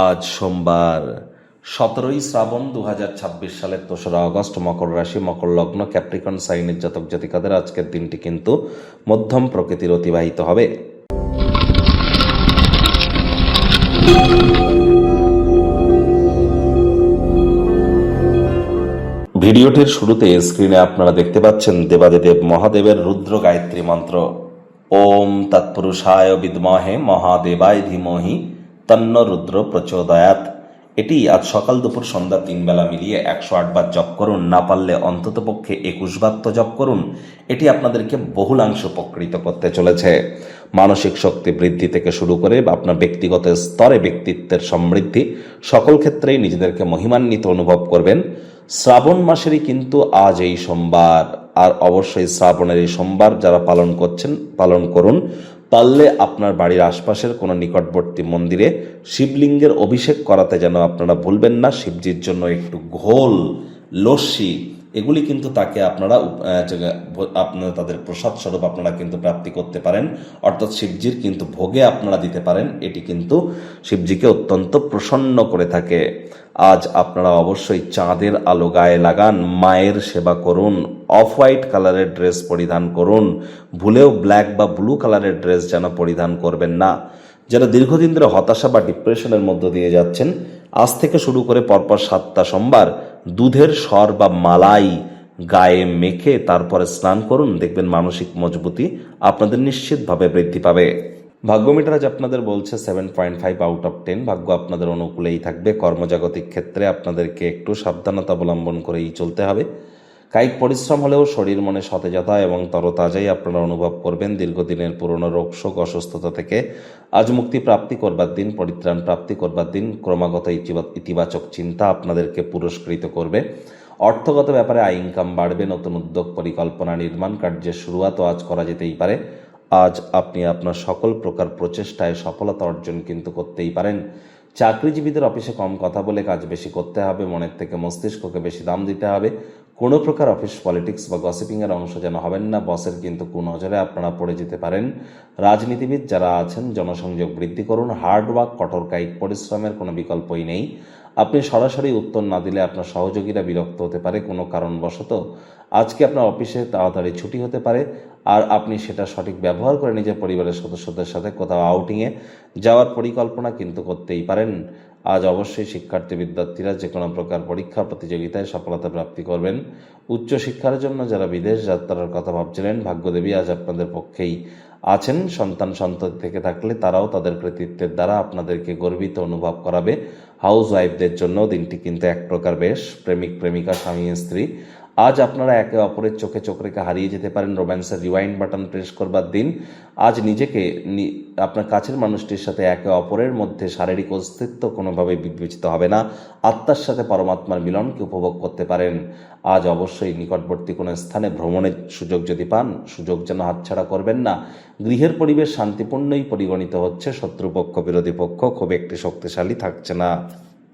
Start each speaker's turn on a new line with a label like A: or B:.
A: আজ সোমবার 17ই শ্রাবণ 2026 সালের 3রা আগস্ট। মকর রাশি, মকর লগ্ন, ক্যাপ্রিকন সাইনের জাতক জাতিকাদের আজকের দিনটি কিন্তু মধ্যম প্রকৃতির অতিবাহিত হবে। ভিডিওটির শুরুতে স্ক্রিনে আপনারা দেখতে পাচ্ছেন দেবাদিদেব মহাদেবের রুদ্র গায়ত্রী মন্ত্র। ওম তৎপুরুষায় বিদ্মহে মহাদেবায় ধীমহি তন্ন রুদ্র প্রচোদয়াৎ। এটি আজ সকাল দুপুর সন্ধ্যা 3 বেলা মিলিয়ে 108 বার জপ করুন। না পারলে অন্ততপক্ষে 21 বার তো জপ করুন। এটি আপনাদেরকে বহুলাংশ উপকৃত করতে চলেছে। মানসিক শক্তি বৃদ্ধি থেকে শুরু করে আপনার ব্যক্তিগত স্তরে ব্যক্তিত্বের সমৃদ্ধি, সকল ক্ষেত্রেই নিজেদেরকে মহিমান্বিত অনুভব করবেন। শ্রাবণ মাসেরই কিন্তু আজ এই সোমবার, আর অবশ্যই শ্রাবণের এই সোমবার যারা পালন করছেন পালন করুন। পারলে আপনার বাড়ির আশপাশের কোনো নিকটবর্তী মন্দিরে শিবলিঙ্গের অভিষেক করাতে যেন আপনারা ভুলবেন না। শিবজির জন্য একটু ঘোল, লস্যি এগুলি কিন্তু তাকে আপনারা তাদের প্রসাদ স্বরূপ আপনারা কিন্তু প্রাপ্তি করতে পারেন, অর্থাৎ শিবজির কিন্তু ভোগে আপনারা দিতে পারেন। এটি কিন্তু শিবজিকে অত্যন্ত প্রসন্ন করে থাকে। আজ আপনারা অবশ্যই চাঁদের আলো গায়ে লাগান, মায়ের সেবা করুন, অফ হোয়াইট কালারের ড্রেস পরিধান করুন। ভুলেও ব্ল্যাক বা ব্লু কালারের ড্রেস যেন পরিধান করবেন না। যারা দীর্ঘদিন ধরে হতাশা বা ডিপ্রেশনের মধ্য দিয়ে যাচ্ছেন, আজ থেকে শুরু করে পরপর 7টা সোমবার দুধের সর বা মালাই গায়ে মেখে তারপরে স্নান করুন। দেখবেন মানসিক মজবুতি আপনাদের নিশ্চিতভাবে বৃদ্ধি পাবে। ভাগ্যমিটার আজ আপনাদের বলছে 7.5 আউট অফ 10। ভাগ্য আপনাদের অনুকূলেই থাকবে। কর্মজাগতিক ক্ষেত্রে আপনাদেরকে একটু সাবধানতা অবলম্বন করেই চলতে হবে। কায়িক পরিশ্রম হলেও শরীর মনে সতেজতা এবং তরতাজাই আপনারা অনুভব করবেন। দীর্ঘদিনের পুরনো রোগশোক অসুস্থতা থেকে আজ মুক্তি প্রাপ্তি করবার দিন, পরিত্রাণ প্রাপ্তি করবার দিন। ক্রমাগত ইতিবাচক চিন্তা আপনাদেরকে পুরস্কৃত করবে। অর্থগত ব্যাপারে আয় ইনকাম বাড়বে। নতুন উদ্যোগ, পরিকল্পনা, নির্মাণ কার্যের শুরুয়াতও আজ করা যেতেই পারে। আজ আপনি আপনার সকল প্রকার প্রচেষ্টায় সফলতা অর্জন কিন্তু করতেই পারেন। চাকরিজীবীদের অফিসে কম কথা বলে কাজ বেশি করতে হবে। মনের থেকে মস্তিষ্ককে বেশি দাম দিতে হবে। কোনো প্রকার অফিস পলিটিক্স বা গসিপিংয়ের অংশ যেন হবেন না। বসের কিন্তু কুনজরে আপনারা পড়ে যেতে পারেন। রাজনীতিবিদ যারা আছেন, জনসংযোগ বৃদ্ধি করুন। হার্ডওয়ার্ক, কঠোর কায়িক পরিশ্রমের কোনো বিকল্পই নেই। আপনি সরাসরি উত্তর না দিলে আপনার সহযোগীরা বিরক্ত হতে পারে কোনো কারণবশত। আজকে আপনার অফিসে তাড়াতাড়ি ছুটি হতে পারে, আর আপনি সেটা সঠিক ব্যবহার করে নিজের পরিবারের সদস্যদের সাথে কোথাও আউটিংয়ে যাওয়ার পরিকল্পনা কিন্তু করতেই পারেন। আজ অবশ্যই শিক্ষার্থী বিদ্যার্থীরা যে কোনো প্রকার পরীক্ষা প্রতিযোগিতায় সফলতা প্রাপ্তি করবেন। উচ্চশিক্ষার জন্য যারা বিদেশ যাত্রার কথা ভাবছিলেন, ভাগ্যদেবী আজ আপনাদের পক্ষেই আছেন। সন্ততি থেকে থাকলে তারাও তাদের কৃতিত্বের দ্বারা আপনাদেরকে গর্বিত অনুভব করাবে। হাউস ওয়াইফদের জন্য দিনটি কিন্তু এক প্রকার বেশ। প্রেমিক প্রেমিকা, স্বামী স্ত্রী আজ আপনারা একে অপরের চোখে চোখ রেখে হারিয়ে যেতে পারেন। রোম্যান্সের রিওয়াইন্ড বাটন প্রেস করবার দিন। আজ নিজেকে আপনার কাছের মানুষটির সাথে একে অপরের মধ্যে শারীরিক অস্তিত্ব কোনোভাবে বিবেচিত হবে না। আত্মার সাথে পরমাত্মার মিলনকে উপভোগ করতে পারেন। আজ অবশ্যই নিকটবর্তী কোনো স্থানে ভ্রমণের সুযোগ যদি পান, সুযোগ যেন হাতছাড়া করবেন না। গৃহের পরিবেশ শান্তিপূর্ণই পরিগণিত হচ্ছে। শত্রুপক্ষ, বিরোধী পক্ষ খুব একটি শক্তিশালী থাকছে না।